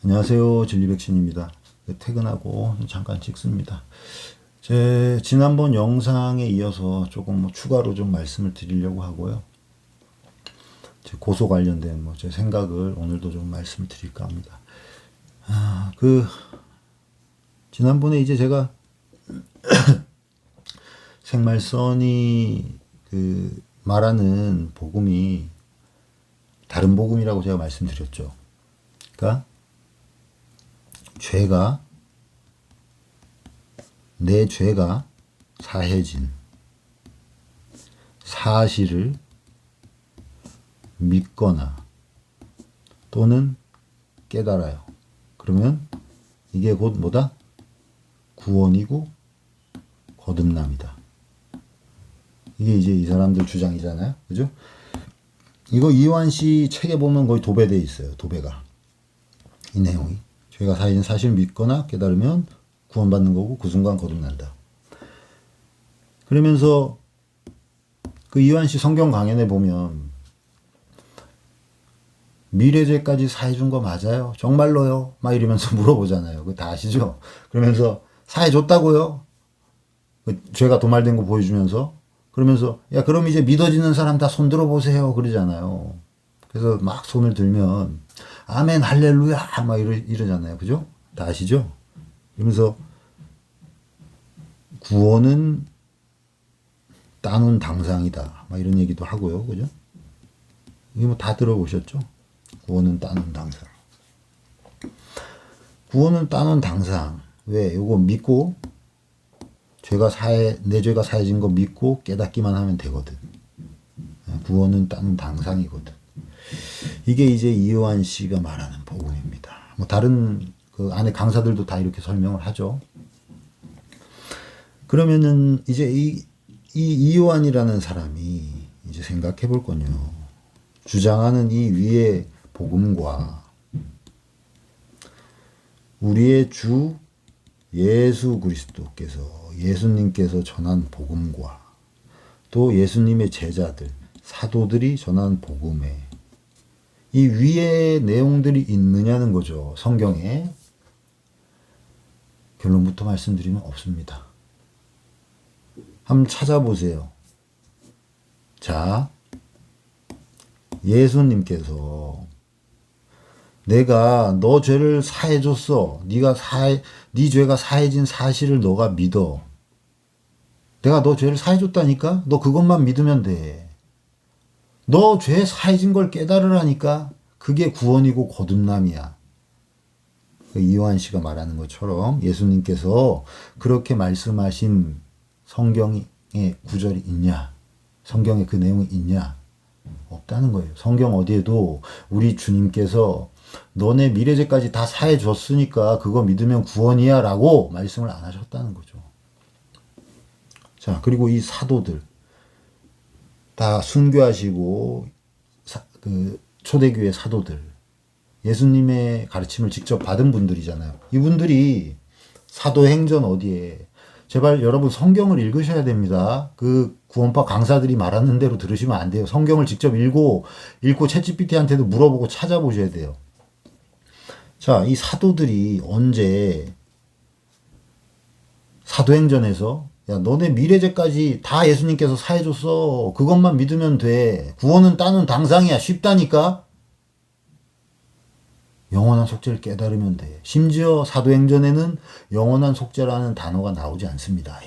안녕하세요. 진리백신입니다. 퇴근하고 잠깐 찍습니다. 제 지난번 영상에 이어서 조금 추가로 좀 말씀을 드리려고 하고요. 제 고소 관련된 제 생각을 오늘도 좀 말씀을 드릴까 합니다. 지난번에 이제 제가 생말선이 말하는 복음이 다른 복음이라고 제가 말씀드렸죠. 그러니까 내 죄가 사해진 사실을 믿거나 또는 깨달아요. 그러면 이게 곧 뭐다? 구원이고 거듭남이다. 이게 이제 이 사람들 주장이잖아요. 그죠? 이거 이완 씨 책에 보면 거의 도배되어 있어요. 도배가. 이 내용이. 죄가 사해진 사실을 믿거나 깨달으면 구원받는 거고 그 순간 거듭난다. 그러면서 그 이완 씨 성경 강연에 보면 미래죄까지 사해준 거 맞아요? 정말로요? 막 이러면서 물어보잖아요. 그거 다 아시죠? 그러면서 사해줬다고요? 그 죄가 도말된 거 보여주면서 그러면서 야 그럼 이제 믿어지는 사람 다 손 들어보세요 그러잖아요. 그래서 막 손을 들면 아멘 할렐루야 막 이러잖아요. 그죠? 다 아시죠? 그러면서 구원은 따놓은 당상이다 막 이런 얘기도 하고요. 그죠? 이게 뭐 다 들어보셨죠? 구원은 따놓은 당상. 구원은 따놓은 당상. 왜? 요거 믿고 내 죄가 사해진 거 믿고 깨닫기만 하면 되거든. 구원은 따놓은 당상이거든. 이게 이제 이요한 씨가 말하는 복음입니다. 뭐 다른 그 안에 강사들도 다 이렇게 설명을 하죠. 그러면은 이제 이 이요한이라는 사람이 이제 생각해 볼 건요. 주장하는 이 위의 복음과 우리의 주 예수 그리스도께서 예수님께서 전한 복음과 또 예수님의 제자들 사도들이 전한 복음에 이 위에 내용들이 있느냐는 거죠. 성경에. 결론부터 말씀드리면 없습니다. 한번 찾아보세요. 자, 예수님께서 내가 너 죄를 사해줬어. 네 죄가 사해진 사실을 너가 믿어. 내가 너 죄를 사해줬다니까? 너 그것만 믿으면 돼. 너 죄 사해진 걸 깨달으라니까 그게 구원이고 거듭남이야. 이요한 씨가 말하는 것처럼 예수님께서 그렇게 말씀하신 성경의 구절이 있냐? 성경에 그 내용이 있냐? 없다는 거예요. 성경 어디에도 우리 주님께서 너네 미래죄까지 다 사해 줬으니까 그거 믿으면 구원이야 라고 말씀을 안 하셨다는 거죠. 자, 그리고 이 사도들 다 순교하시고 초대교회 사도들 예수님의 가르침을 직접 받은 분들이잖아요. 이분들이 사도행전 어디에 제발 여러분 성경을 읽으셔야 됩니다. 그 구원파 강사들이 말하는 대로 들으시면 안 돼요. 성경을 직접 읽고 챗GPT한테도 물어보고 찾아보셔야 돼요. 자, 이 사도들이 언제 사도행전에서 야 너네 미래죄까지 다 예수님께서 사해줬어. 그것만 믿으면 돼. 구원은 따는 당상이야. 쉽다니까. 영원한 속죄를 깨달으면 돼. 심지어 사도행전에는 영원한 속죄라는 단어가 나오지 않습니다.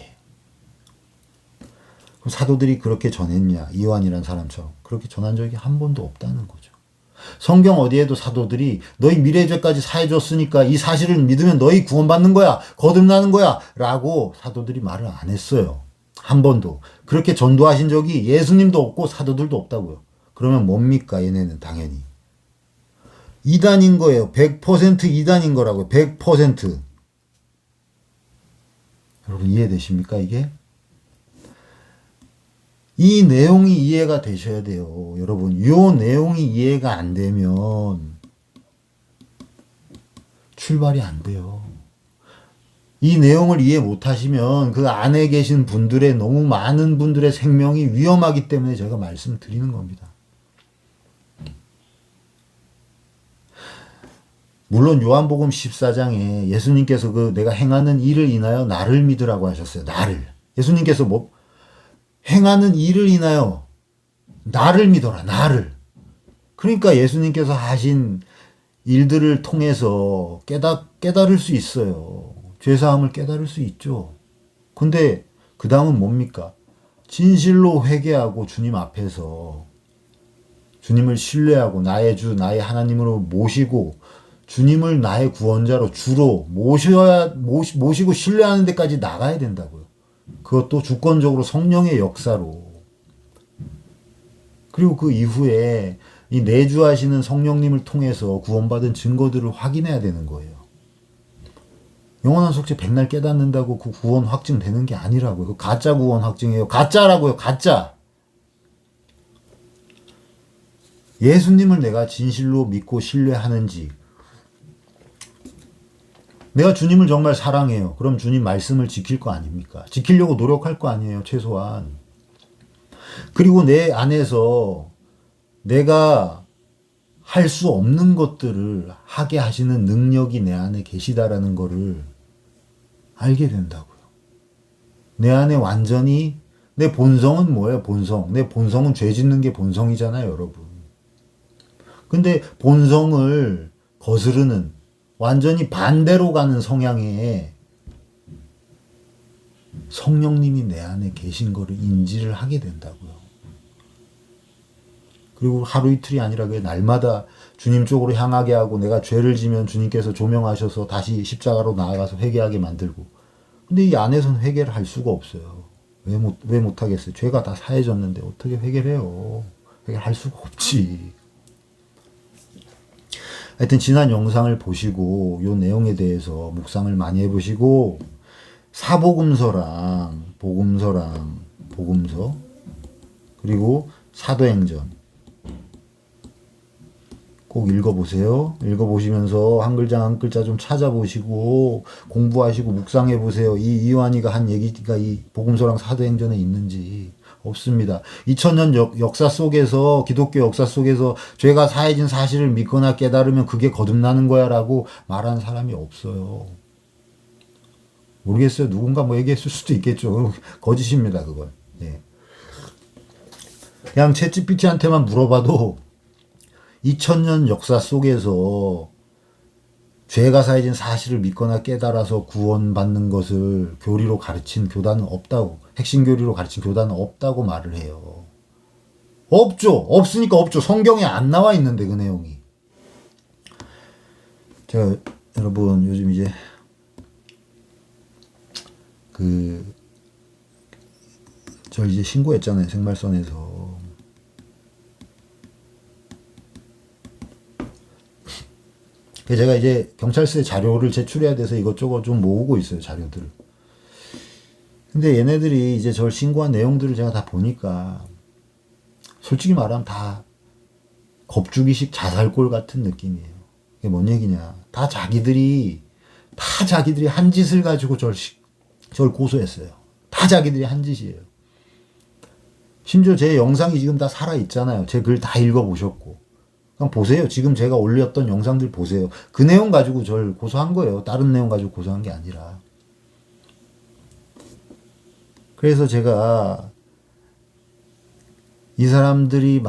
그럼 사도들이 그렇게 전했냐? 이요한이라는 사람처럼. 그렇게 전한 적이 한 번도 없다는 거죠. 성경 어디에도 사도들이 너희 미래죄까지 사해줬으니까 이 사실을 믿으면 너희 구원받는 거야. 거듭나는 거야. 라고 사도들이 말을 안 했어요. 한 번도. 그렇게 전도하신 적이 예수님도 없고 사도들도 없다고요. 그러면 뭡니까? 얘네는 당연히. 이단인 거예요. 100% 이단인 거라고요. 100%. 여러분 이해되십니까 이게? 이 내용이 이해가 되셔야 돼요. 여러분 이 내용이 이해가 안 되면 출발이 안 돼요. 이 내용을 이해 못하시면 그 안에 계신 분들의 너무 많은 분들의 생명이 위험하기 때문에 제가 말씀드리는 겁니다. 물론 요한복음 14장에 예수님께서 그 내가 행하는 일을 인하여 나를 믿으라고 하셨어요. 나를. 예수님께서 뭐 행하는 일을 인하여 나를 믿어라. 나를. 그러니까 예수님께서 하신 일들을 통해서 깨달을 수 있어요. 죄사함을 깨달을 수 있죠. 근데 그 다음은 뭡니까? 진실로 회개하고 주님 앞에서 주님을 신뢰하고 나의 주, 나의 하나님으로 모시고 주님을 나의 구원자로 주로 모시고 신뢰하는 데까지 나가야 된다고요. 그것도 주권적으로 성령의 역사로. 그리고 그 이후에 이 내주하시는 성령님을 통해서 구원받은 증거들을 확인해야 되는 거예요. 영원한 속죄 백날 깨닫는다고 그 구원 확증되는 게 아니라고요. 그 가짜 구원 확증이에요. 가짜라고요. 가짜. 예수님을 내가 진실로 믿고 신뢰하는지, 내가 주님을 정말 사랑해요. 그럼 주님 말씀을 지킬 거 아닙니까? 지키려고 노력할 거 아니에요. 최소한. 그리고 내 안에서 내가 할 수 없는 것들을 하게 하시는 능력이 내 안에 계시다라는 거를 알게 된다고요. 내 안에 완전히 내 본성은 뭐예요? 본성. 내 본성은 죄 짓는 게 본성이잖아요, 여러분. 근데 본성을 거스르는 완전히 반대로 가는 성향의 성령님이 내 안에 계신 거를 인지를 하게 된다고요. 그리고 하루 이틀이 아니라 그 날마다 주님 쪽으로 향하게 하고 내가 죄를 지면 주님께서 조명하셔서 다시 십자가로 나아가서 회개하게 만들고. 근데 이 안에서는 회개를 할 수가 없어요. 왜 못하겠어요? 죄가 다 사해졌는데 어떻게 회개를 해요? 회개할 수가 없지. 하여튼 지난 영상을 보시고 요 내용에 대해서 묵상을 많이 해보시고 사복음서랑 복음서 그리고 사도행전 꼭 읽어보세요. 읽어보시면서 한 글자 한 글자 좀 찾아보시고 공부하시고 묵상해보세요. 이 이완이가 한 얘기가 이 복음서랑 사도행전에 있는지. 없습니다. 2000년 역사 속에서 기독교 역사 속에서 죄가 사해진 사실을 믿거나 깨달으면 그게 거듭나는 거야 라고 말하는 사람이 없어요. 모르겠어요. 누군가 뭐 얘기했을 수도 있겠죠. 거짓입니다. 그건. 예. 그냥 챗GPT한테만 물어봐도 2000년 역사 속에서 죄가 사해진 사실을 믿거나 깨달아서 구원받는 것을 교리로 가르친 교단은 없다고, 핵심 교리로 가르친 교단은 없다고 말을 해요. 없죠. 없으니까 없죠. 성경에 안 나와 있는데 그 내용이. 제가 여러분 요즘 이제 저 이제 신고했잖아요. 생말선에서. 제가 이제 경찰서에 자료를 제출해야 돼서 이것저것 좀 모으고 있어요. 자료들을. 근데 얘네들이 이제 저를 신고한 내용들을 제가 다 보니까 솔직히 말하면 다 겁주기식 자살골 같은 느낌이에요. 이게 뭔 얘기냐. 다 자기들이 한 짓을 가지고 저를 고소했어요. 다 자기들이 한 짓이에요. 심지어 제 영상이 지금 다 살아있잖아요. 제 글 다 읽어보셨고. 그냥 보세요. 지금 제가 올렸던 영상들 보세요. 그 내용 가지고 저를 고소한 거예요. 다른 내용 가지고 고소한 게 아니라. 그래서 제가 이 사람들이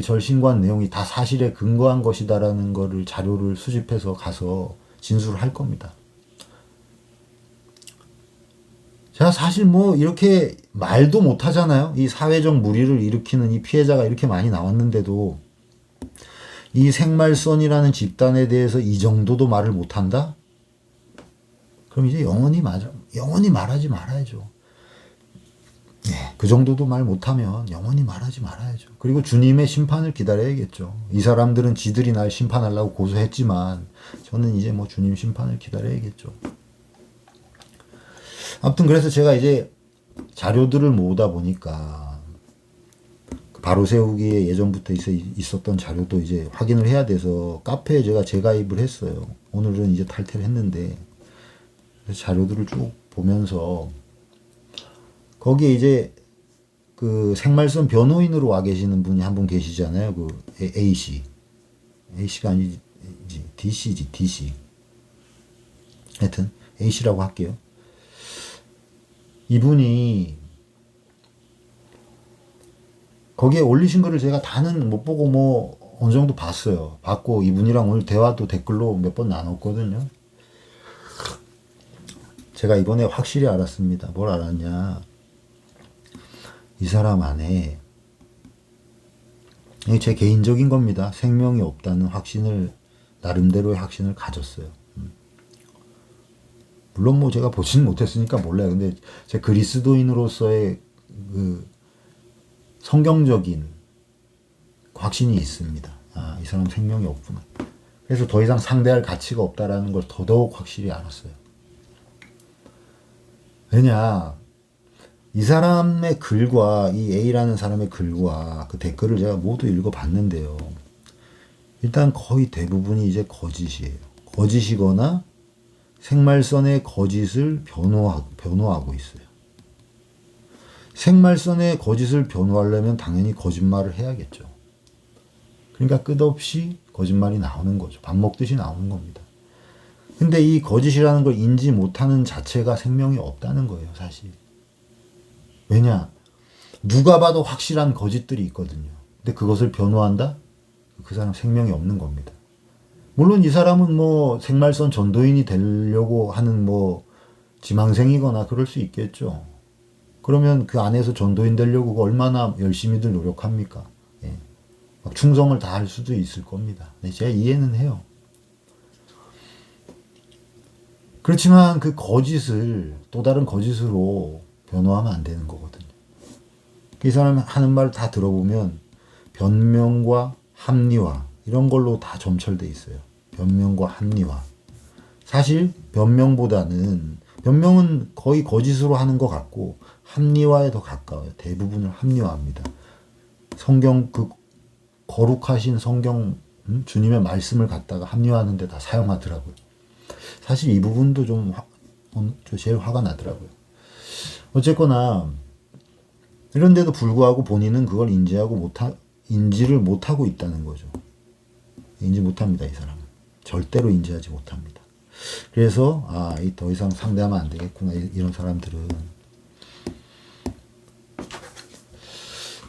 절 신고한 내용이 다 사실에 근거한 것이다라는 거를 자료를 수집해서 가서 진술을 할 겁니다. 제가 사실 뭐 이렇게 말도 못 하잖아요. 이 사회적 물의를 일으키는 이 피해자가 이렇게 많이 나왔는데도 이 생말선이라는 집단에 대해서 이 정도도 말을 못 한다? 그럼 이제 영원히 말하지 말아야죠. 네, 그 정도도 말 못하면 영원히 말하지 말아야죠. 그리고 주님의 심판을 기다려야겠죠. 이 사람들은 지들이 날 심판하려고 고소했지만 저는 이제 뭐 주님 심판을 기다려야겠죠. 아무튼 그래서 제가 이제 자료들을 모으다 보니까 바로 세우기에 예전부터 있었던 자료도 이제 확인을 해야 돼서 카페에 제가 재가입을 했어요. 오늘은 이제 탈퇴를 했는데 자료들을 쭉 보면서 거기에 이제 그 생말선 변호인으로 와 계시는 분이 한 분 계시잖아요. 그 A씨. A씨가 아니지. DC지, DC. 하여튼 A씨라고 할게요. 이분이 거기에 올리신 거를 제가 다는 못 보고 뭐 어느 정도 봤어요. 봤고 이분이랑 오늘 대화도 댓글로 몇 번 나눴거든요. 제가 이번에 확실히 알았습니다. 뭘 알았냐. 이 사람 안에, 이게 제 개인적인 겁니다. 생명이 없다는 확신을, 나름대로의 확신을 가졌어요. 물론 뭐 제가 보지는 못했으니까 몰라요. 근데 제 그리스도인으로서의 그 성경적인 확신이 있습니다. 아, 이 사람 생명이 없구나. 그래서 더 이상 상대할 가치가 없다라는 걸 더더욱 확실히 알았어요. 왜냐, 이 사람의 글과 이 A라는 사람의 글과 그 댓글을 제가 모두 읽어봤는데요. 일단 거의 대부분이 이제 거짓이에요. 거짓이거나 생말선의 거짓을 변호하고 있어요. 생말선의 거짓을 변호하려면 당연히 거짓말을 해야겠죠. 그러니까 끝없이 거짓말이 나오는 거죠. 밥 먹듯이 나오는 겁니다. 근데 이 거짓이라는 걸 인지 못하는 자체가 생명이 없다는 거예요, 사실. 왜냐? 누가 봐도 확실한 거짓들이 있거든요. 근데 그것을 변호한다? 그 사람 생명이 없는 겁니다. 물론 이 사람은 뭐 생말선 전도인이 되려고 하는 뭐 지망생이거나 그럴 수 있겠죠. 그러면 그 안에서 전도인 되려고 얼마나 열심히들 노력합니까? 예. 막 충성을 다할 수도 있을 겁니다. 네, 제가 이해는 해요. 그렇지만 그 거짓을 또 다른 거짓으로 변호하면 안 되는 거거든요. 이 사람 하는 말 다 들어보면 변명과 합리화 이런 걸로 다 점철돼 있어요. 변명과 합리화. 사실 변명은 거의 거짓으로 하는 것 같고 합리화에 더 가까워요. 대부분을 합리화합니다. 성경 그 거룩하신 성경 주님의 말씀을 갖다가 합리화하는 데 다 사용하더라고요. 사실 이 부분도 좀 제일 화가 나더라고요. 어쨌거나 이런데도 불구하고 본인은 그걸 인지를 못하고 있다는 거죠. 인지 못합니다, 이 사람은. 절대로 인지하지 못합니다. 그래서 더 이상 상대하면 안 되겠구나, 이런 사람들은.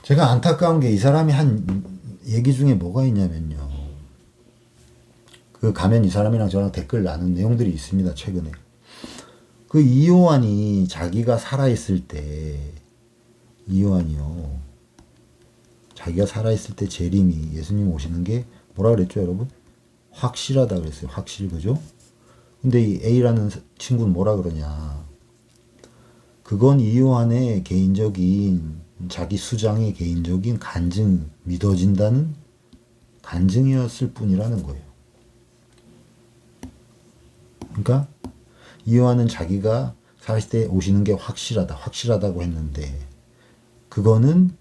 제가 안타까운 게 이 사람이 한 얘기 중에 뭐가 있냐면요. 그 가면 이 사람이랑 저랑 댓글 나눈 내용들이 있습니다, 최근에. 그 이요한이 자기가 살아있을 때, 이요한이요. 자기가 살아있을 때 재림이 예수님 오시는 게 뭐라 그랬죠, 여러분? 확실하다 그랬어요. 확실, 그죠? 근데 이 A라는 친구는 뭐라 그러냐. 그건 이요한의 개인적인, 자기 수장의 개인적인 간증, 믿어진다는 간증이었을 뿐이라는 거예요. 그러니까 이요한은 자기가 살아있을 때 오시는 게 확실하다고 했는데 그거는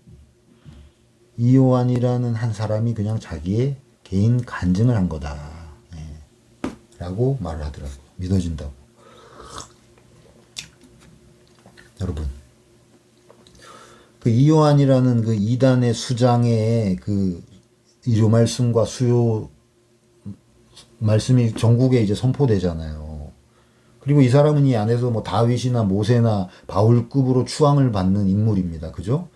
이요한이라는 한 사람이 그냥 자기의 개인 간증을 한 거다. 라고 말을 하더라고요. 믿어진다고. 여러분. 그 이요한이라는 그 이단의 수장의 그 이료 말씀과 수요 말씀이 전국에 이제 선포되잖아요. 그리고 이 사람은 이 안에서 뭐 다윗이나 모세나 바울급으로 추앙을 받는 인물입니다. 그죠?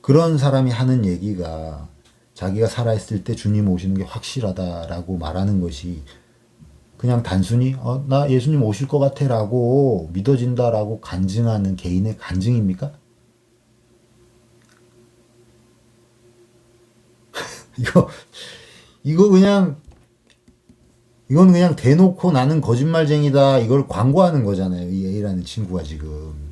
그런 사람이 하는 얘기가 자기가 살아있을 때 주님 오시는 게 확실하다라고 말하는 것이 그냥 단순히 나 예수님 오실 것 같아 라고 믿어진다라고 간증하는 개인의 간증입니까? 이건 그냥 대놓고 나는 거짓말쟁이다 이걸 광고하는 거잖아요. 이 A라는 친구가 지금.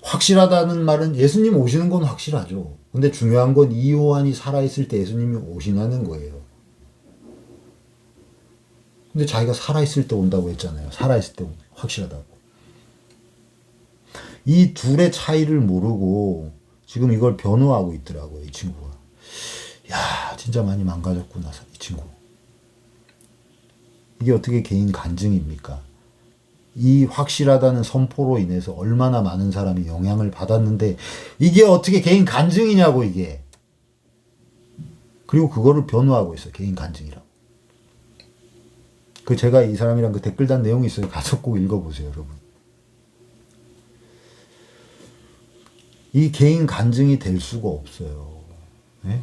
확실하다는 말은 예수님 오시는 건 확실하죠. 근데 중요한 건 이요한이 살아있을 때 예수님이 오시냐는 거예요. 근데 자기가 살아있을 때 온다고 했잖아요. 살아있을 때 확실하다고. 이 둘의 차이를 모르고 지금 이걸 변호하고 있더라고요. 이 친구가. 야, 진짜 많이 망가졌구나, 이 친구. 이게 어떻게 개인 간증입니까? 이 확실하다는 선포로 인해서 얼마나 많은 사람이 영향을 받았는데 이게 어떻게 개인 간증이냐고 이게. 그리고 그거를 변호하고 있어. 개인 간증이라고. 그 제가 이 사람이랑 그 댓글 단 내용이 있어요. 가서 꼭 읽어보세요, 여러분. 이 개인 간증이 될 수가 없어요. 네?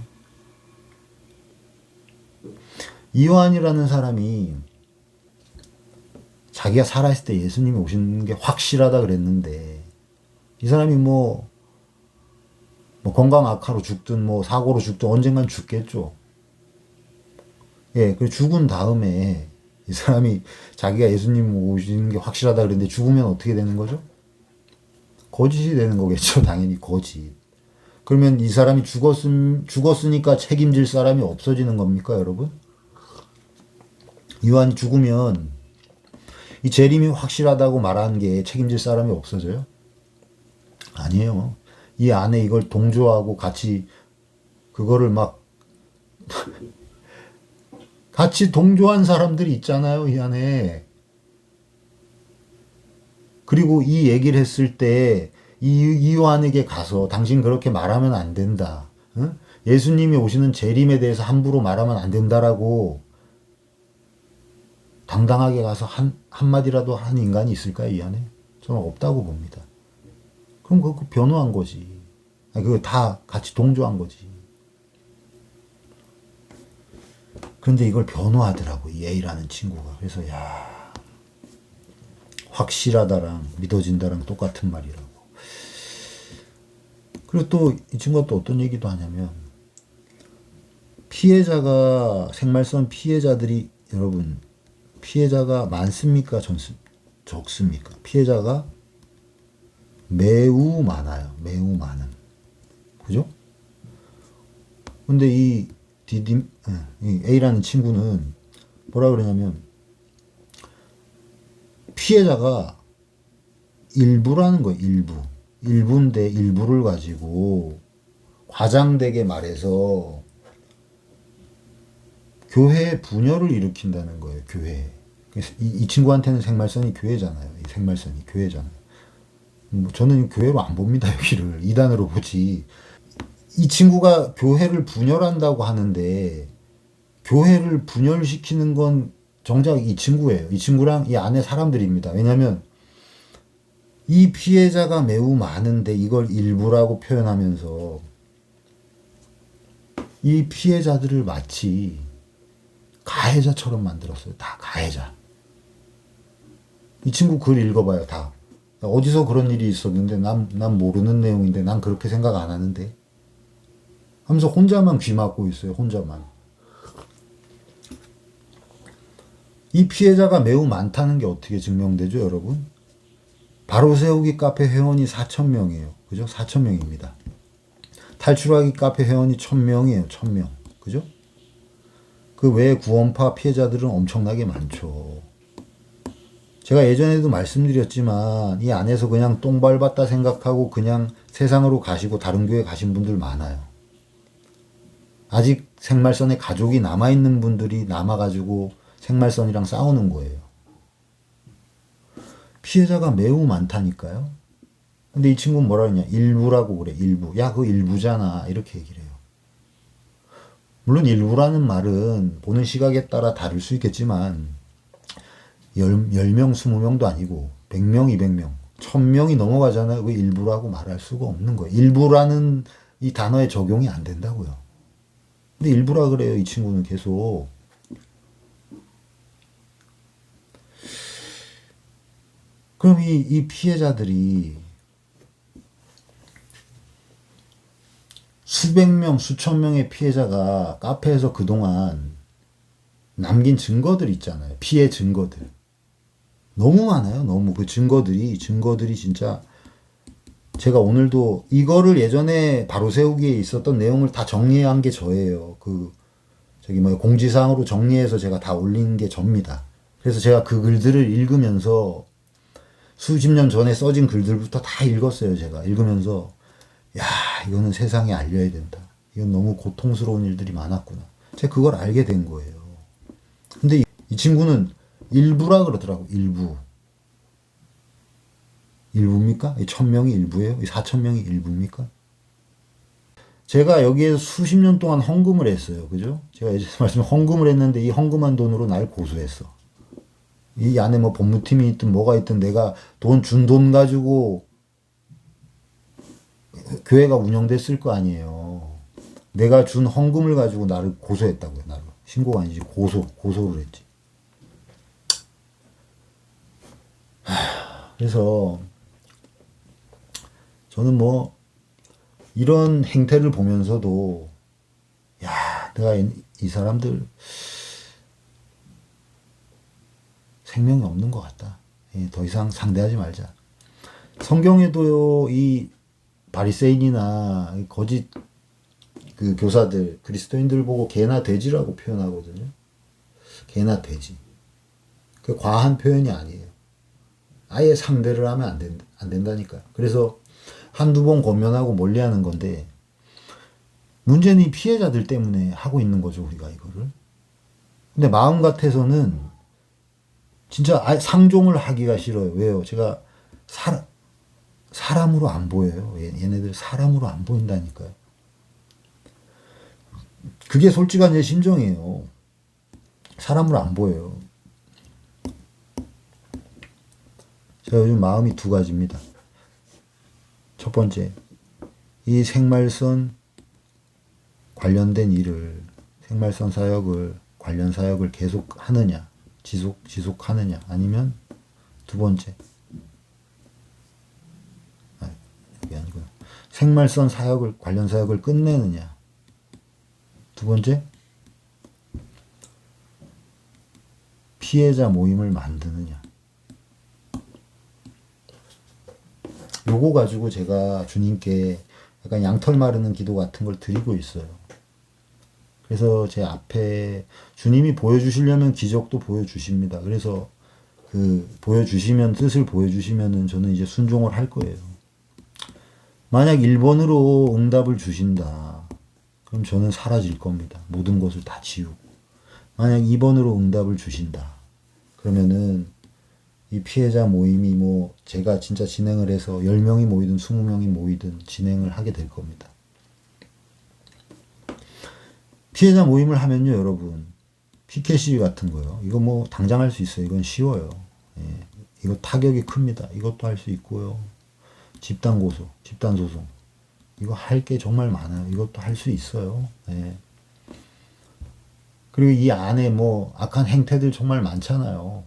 이요한이라는 사람이 자기가 살아있을 때 예수님이 오시는 게 확실하다 그랬는데, 이 사람이 뭐 건강 악화로 죽든 뭐 사고로 죽든 언젠간 죽겠죠. 예, 그 죽은 다음에 이 사람이 자기가 예수님 오시는 게 확실하다 그랬는데 죽으면 어떻게 되는 거죠? 거짓이 되는 거겠죠. 당연히 거짓. 그러면 이 사람이 죽었으니까 책임질 사람이 없어지는 겁니까, 여러분? 요한이 죽으면 이 재림이 확실하다고 말하는 게 책임질 사람이 없어져요? 아니에요. 이 안에 이걸 동조하고 같이 그거를 막 같이 동조한 사람들이 있잖아요, 이 안에. 그리고 이 얘기를 했을 때 이요한에게 가서 당신 그렇게 말하면 안 된다. 응? 예수님이 오시는 재림에 대해서 함부로 말하면 안 된다라고 당당하게 가서 한마디라도 한 인간이 있을까요, 이 안에? 저는 없다고 봅니다. 그럼 그거 변호한 거지. 그거 다 같이 동조한 거지. 그런데 이걸 변호하더라고, 이 A라는 친구가. 그래서, 야, 확실하다랑 믿어진다랑 똑같은 말이라고. 그리고 또 이 친구가 또 어떤 얘기도 하냐면, 피해자가, 생말선 피해자들이, 여러분, 피해자가 많습니까? 적습니까? 피해자가 매우 많아요. 매우 많은. 그죠? 근데 이 A라는 친구는 뭐라 그러냐면, 피해자가 일부라는 거예요. 일부인데 일부를 가지고 과장되게 말해서 교회의 분열을 일으킨다는 거예요. 교회. 그래서 이 친구한테는 생말선이 교회잖아요. 이 생말선이 교회잖아요. 저는 교회로 안 봅니다. 여기를 이단으로 보지. 이 친구가 교회를 분열한다고 하는데, 교회를 분열시키는 건 정작 이 친구예요. 이 친구랑 이 안에 사람들입니다. 왜냐하면 이 피해자가 매우 많은데 이걸 일부라고 표현하면서 이 피해자들을 마치 가해자처럼 만들었어요. 다 가해자. 이 친구 글 읽어봐요. 다. 어디서 그런 일이 있었는데 난 모르는 내용인데 난 그렇게 생각 안 하는데 하면서 혼자만 귀 막고 있어요. 혼자만. 이 피해자가 매우 많다는 게 어떻게 증명되죠, 여러분? 바로 세우기 카페 회원이 4,000명이에요. 그죠? 4,000명입니다. 탈출하기 카페 회원이 1,000명이에요. 1,000명. 그죠? 그 외에 구원파 피해자들은 엄청나게 많죠. 제가 예전에도 말씀드렸지만 이 안에서 그냥 똥 밟았다 생각하고 그냥 세상으로 가시고 다른 교회 가신 분들 많아요. 아직 생말선에 가족이 남아있는 분들이 남아가지고 생말선이랑 싸우는 거예요. 피해자가 매우 많다니까요. 근데 이 친구는 뭐라 그러냐. 일부라고 그래. 일부. 야, 그거 일부잖아. 이렇게 얘기를 해요. 물론 일부라는 말은 보는 시각에 따라 다를 수 있겠지만 10명, 20명도 아니고 100명, 200명, 1000명이 넘어가잖아요. 그 일부라고 말할 수가 없는 거예요. 일부라는 이 단어에 적용이 안 된다고요. 근데 일부라 그래요. 이 친구는 계속. 그럼 이 피해자들이 수백 명, 수천 명의 피해자가 카페에서 그동안 남긴 증거들 있잖아요. 피해 증거들. 너무 많아요. 너무. 그 증거들이 진짜 제가 오늘도 이거를 예전에 바로 세우기에 있었던 내용을 다 정리한 게 저예요. 공지사항으로 정리해서 제가 다 올린 게 접니다. 그래서 제가 그 글들을 읽으면서 수십 년 전에 써진 글들부터 다 읽었어요. 제가 읽으면서 야, 이거는 세상에 알려야 된다. 이건 너무 고통스러운 일들이 많았구나. 제가 그걸 알게 된 거예요. 근데 이 친구는 일부라 그러더라고. 일부. 일부입니까? 이 1,000명이 일부예요? 이 4,000명이 일부입니까? 제가 여기에 수십 년 동안 헌금을 했어요. 그죠? 제가 예전에 말씀 헌금을 했는데 이 헌금한 돈으로 날 고소했어. 이 안에 뭐 법무팀이 있든 뭐가 있든 내가 준 돈 가지고 교회가 운영됐을 거 아니에요. 내가 준 헌금을 가지고 나를 고소했다고요. 나를. 신고가 아니지. 고소를 했지. 그래서 저는 뭐 이런 행태를 보면서도 야, 내가 이 사람들 생명이 없는 것 같다. 더 이상 상대하지 말자. 성경에도요, 이 바리새인이나 거짓 그 교사들, 그리스도인들 보고 개나 돼지라고 표현하거든요. 개나 돼지. 그 과한 표현이 아니에요. 아예 상대를 하면 안 된다니까요. 그래서 한두 번 권면하고 멀리하는 건데, 문제는 이 피해자들 때문에 하고 있는 거죠, 우리가 이거를. 근데 마음 같아서는 진짜 상종을 하기가 싫어요. 왜요? 제가 사람으로 안 보여요. 얘네들 사람으로 안 보인다니까요. 그게 솔직한 제 심정이에요. 사람으로 안 보여요. 제가 요즘 마음이 두 가지입니다. 첫 번째, 이 생말선 관련된 일을, 생말선 사역을, 관련 사역을 계속 하느냐, 지속하느냐, 아니면 두 번째, 그게 아니고요. 생말선 사역을, 관련 사역을 끝내느냐, 두 번째, 피해자 모임을 만드느냐. 요거 가지고 제가 주님께 약간 양털 마르는 기도 같은 걸 드리고 있어요. 그래서 제 앞에 주님이 보여주시려면 기적도 보여주십니다. 그래서 그 뜻을 보여주시면은 저는 이제 순종을 할 거예요. 만약 1번으로 응답을 주신다. 그럼 저는 사라질 겁니다. 모든 것을 다 지우고. 만약 2번으로 응답을 주신다. 그러면은 이 피해자 모임이 뭐 제가 진짜 진행을 해서 10명이 모이든 20명이 모이든 진행을 하게 될 겁니다. 피해자 모임을 하면요, 여러분. 피켓 시위 같은 거요. 이거 뭐 당장 할 수 있어요. 이건 쉬워요. 예. 이거 타격이 큽니다. 이것도 할 수 있고요. 집단 고소, 집단 소송. 이거 할 게 정말 많아요. 이것도 할 수 있어요. 예. 그리고 이 안에 뭐 악한 행태들 정말 많잖아요.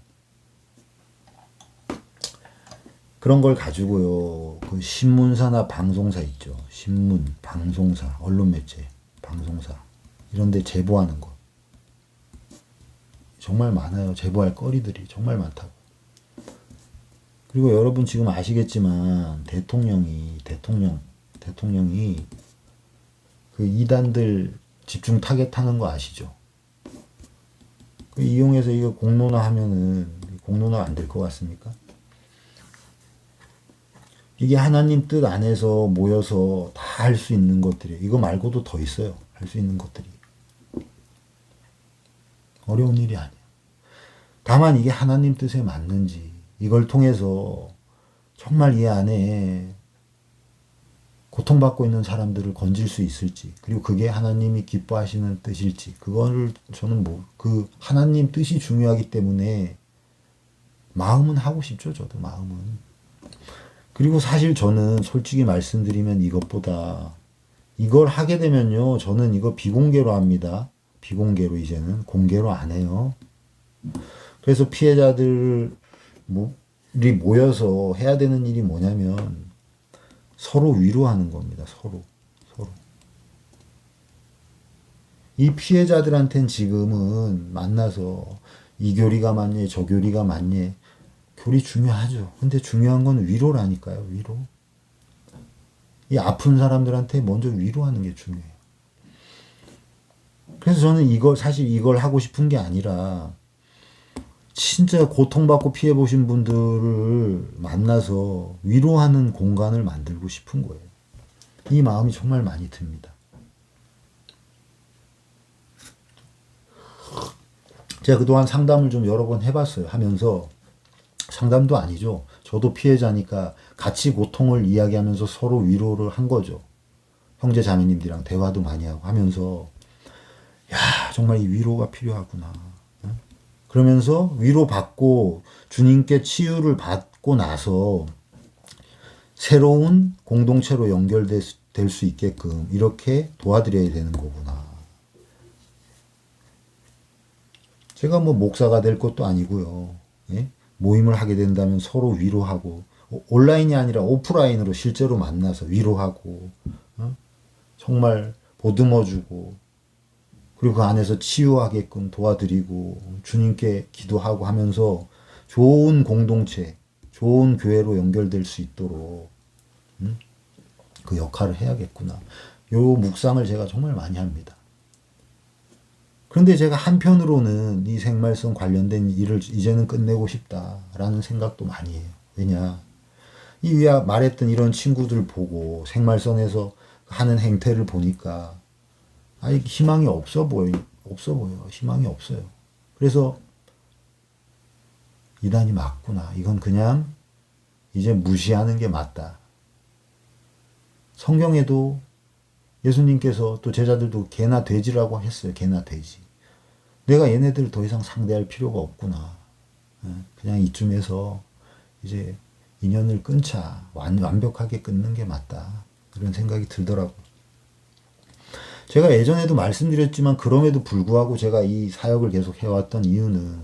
그런 걸 가지고요. 그 신문사나 방송사 있죠. 신문, 방송사, 언론 매체, 방송사. 이런 데 제보하는 것. 정말 많아요. 제보할 거리들이 정말 많다고. 그리고 여러분 지금 아시겠지만 대통령이 그 이단들 집중 타겟하는 거 아시죠? 그 이용해서 이거 공론화 하면은 공론화 안 될 것 같습니까? 이게 하나님 뜻 안에서 모여서 다 할 수 있는 것들이에요. 이거 말고도 더 있어요. 할 수 있는 것들이. 어려운 일이 아니에요. 다만 이게 하나님 뜻에 맞는지, 이걸 통해서 정말 이 안에 고통받고 있는 사람들을 건질 수 있을지, 그리고 그게 하나님이 기뻐하시는 뜻일지, 그거를 저는 그 하나님 뜻이 중요하기 때문에 마음은 하고 싶죠, 저도 마음은. 그리고 사실 저는 솔직히 말씀드리면 이것보다 이걸 하게 되면요, 저는 이거 비공개로 합니다. 비공개로 이제는 공개로 안 해요. 그래서 피해자들이 모여서 해야 되는 일이 뭐냐면 서로 위로하는 겁니다. 서로. 이 피해자들한테는 지금은 만나서 이 교리가 맞냐, 저 교리가 맞냐. 교리 중요하죠. 근데 중요한 건 위로라니까요. 위로. 이 아픈 사람들한테 먼저 위로하는 게 중요해요. 그래서 저는 사실 이걸 하고 싶은 게 아니라 진짜 고통받고 피해보신 분들을 만나서 위로하는 공간을 만들고 싶은 거예요. 이 마음이 정말 많이 듭니다. 제가 그동안 상담을 좀 여러 번 해봤어요. 하면서 상담도 아니죠. 저도 피해자니까 같이 고통을 이야기하면서 서로 위로를 한 거죠. 형제 자매님들이랑 대화도 많이 하고 하면서 야, 정말 이 위로가 필요하구나. 그러면서 위로받고 주님께 치유를 받고 나서 새로운 공동체로 연결될 수 있게끔 이렇게 도와드려야 되는 거구나. 제가 뭐 목사가 될 것도 아니고요. 예? 모임을 하게 된다면 서로 위로하고 온라인이 아니라 오프라인으로 실제로 만나서 위로하고 정말 보듬어주고 그리고 그 안에서 치유하게끔 도와드리고 주님께 기도하고 하면서 좋은 공동체, 좋은 교회로 연결될 수 있도록 그 역할을 해야겠구나. 요 묵상을 제가 정말 많이 합니다. 그런데 제가 한편으로는 이 생말성 관련된 일을 이제는 끝내고 싶다라는 생각도 많이 해요. 왜냐? 이 위에 말했던 이런 친구들 보고 생말선에서 하는 행태를 보니까 희망이 없어 보여. 희망이 없어요. 그래서 이단이 맞구나. 이건 그냥 이제 무시하는 게 맞다. 성경에도 예수님께서 또 제자들도 개나 돼지라고 했어요. 개나 돼지. 내가 얘네들을 더 이상 상대할 필요가 없구나. 그냥 이쯤에서 이제 인연을 끊자. 완벽하게 끊는 게 맞다. 그런 생각이 들더라고요. 제가 예전에도 말씀드렸지만 그럼에도 불구하고 제가 이 사역을 계속 해왔던 이유는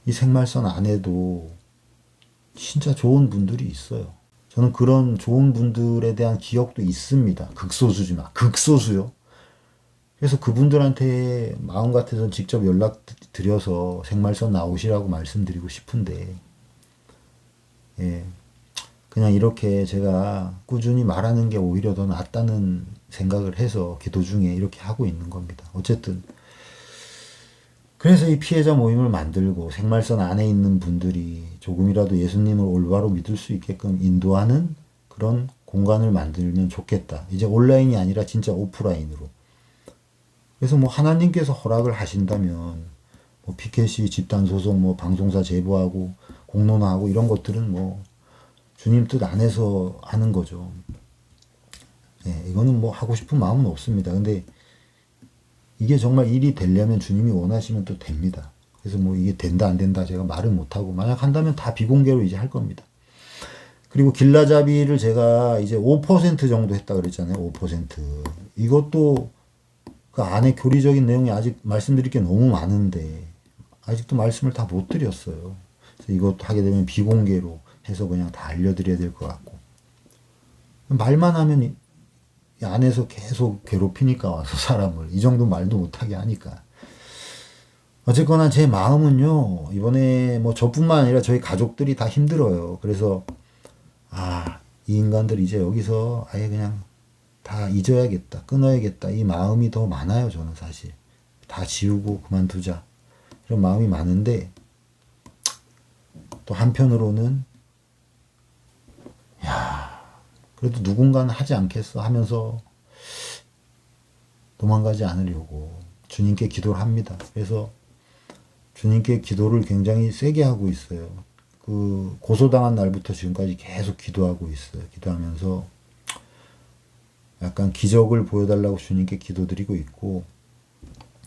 이 생말선 안에도 진짜 좋은 분들이 있어요. 저는 그런 좋은 분들에 대한 기억도 있습니다. 극소수지만. 극소수요. 그래서 그분들한테 마음 같아서 직접 연락드려서 생말선 나오시라고 말씀드리고 싶은데, 예. 그냥 이렇게 제가 꾸준히 말하는 게 오히려 더 낫다는 생각을 해서 기도 중에 이렇게 하고 있는 겁니다. 어쨌든. 그래서 이 피해자 모임을 만들고 생말선 안에 있는 분들이 조금이라도 예수님을 올바로 믿을 수 있게끔 인도하는 그런 공간을 만들면 좋겠다. 이제 온라인이 아니라 진짜 오프라인으로. 그래서 뭐 하나님께서 허락을 하신다면 뭐 피켓이 집단 소송, 뭐 방송사 제보하고 공론화하고 이런 것들은 뭐 주님 뜻 안에서 하는 거죠. 예, 이거는 뭐 하고 싶은 마음은 없습니다. 근데 이게 정말 일이 되려면 주님이 원하시면 또 됩니다. 그래서 뭐 이게 된다 안 된다 제가 말을 못하고 만약 한다면 다 비공개로 이제 할 겁니다. 그리고 길라잡이를 제가 이제 5% 정도 했다 그랬잖아요. 5%. 이것도 그 안에 교리적인 내용이 아직 말씀드릴 게 너무 많은데 아직도 말씀을 다 못 드렸어요. 그래서 이것도 하게 되면 비공개로 해서 그냥 다 알려드려야 될 것 같고 말만 하면 이 안에서 계속 괴롭히니까 와서 사람을 이 정도 말도 못하게 하니까 어쨌거나 제 마음은요 이번에 뭐 저뿐만 아니라 저희 가족들이 다 힘들어요. 그래서 이 인간들 이제 여기서 아예 그냥 다 잊어야겠다 끊어야겠다 이 마음이 더 많아요. 저는 사실 다 지우고 그만두자 이런 마음이 많은데 또 한편으로는 그래도 누군가는 하지 않겠어 하면서 도망가지 않으려고 주님께 기도를 합니다. 그래서 주님께 기도를 굉장히 세게 하고 있어요. 그 고소당한 날부터 지금까지 계속 기도하고 있어요. 기도하면서 약간 기적을 보여달라고 주님께 기도드리고 있고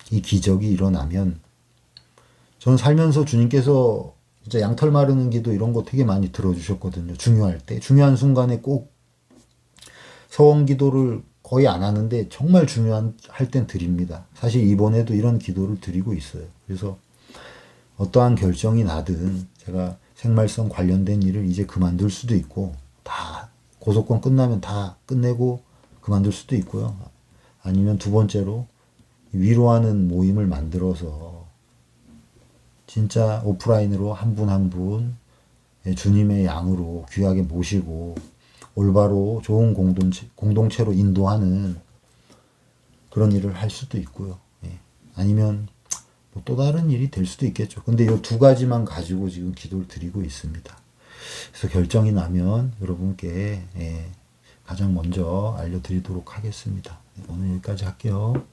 이 기적이 일어나면 저는 살면서 주님께서 진짜 양털 마르는 기도 이런 거 되게 많이 들어주셨거든요. 중요할 때. 중요한 순간에 꼭 서원 기도를 거의 안 하는데 정말 중요한 할 땐 드립니다. 사실 이번에도 이런 기도를 드리고 있어요. 그래서 어떠한 결정이 나든 제가 생말성 관련된 일을 이제 그만둘 수도 있고 다 고소권 끝나면 다 끝내고 그만둘 수도 있고요. 아니면 두 번째로 위로하는 모임을 만들어서 진짜 오프라인으로 한 분 한 분 주님의 양으로 귀하게 모시고 올바로 좋은 공동체로 인도하는 그런 일을 할 수도 있고요. 예. 아니면 뭐 또 다른 일이 될 수도 있겠죠. 근데 이 두 가지만 가지고 지금 기도를 드리고 있습니다. 그래서 결정이 나면 여러분께 가장 먼저 알려드리도록 하겠습니다. 오늘 여기까지 할게요.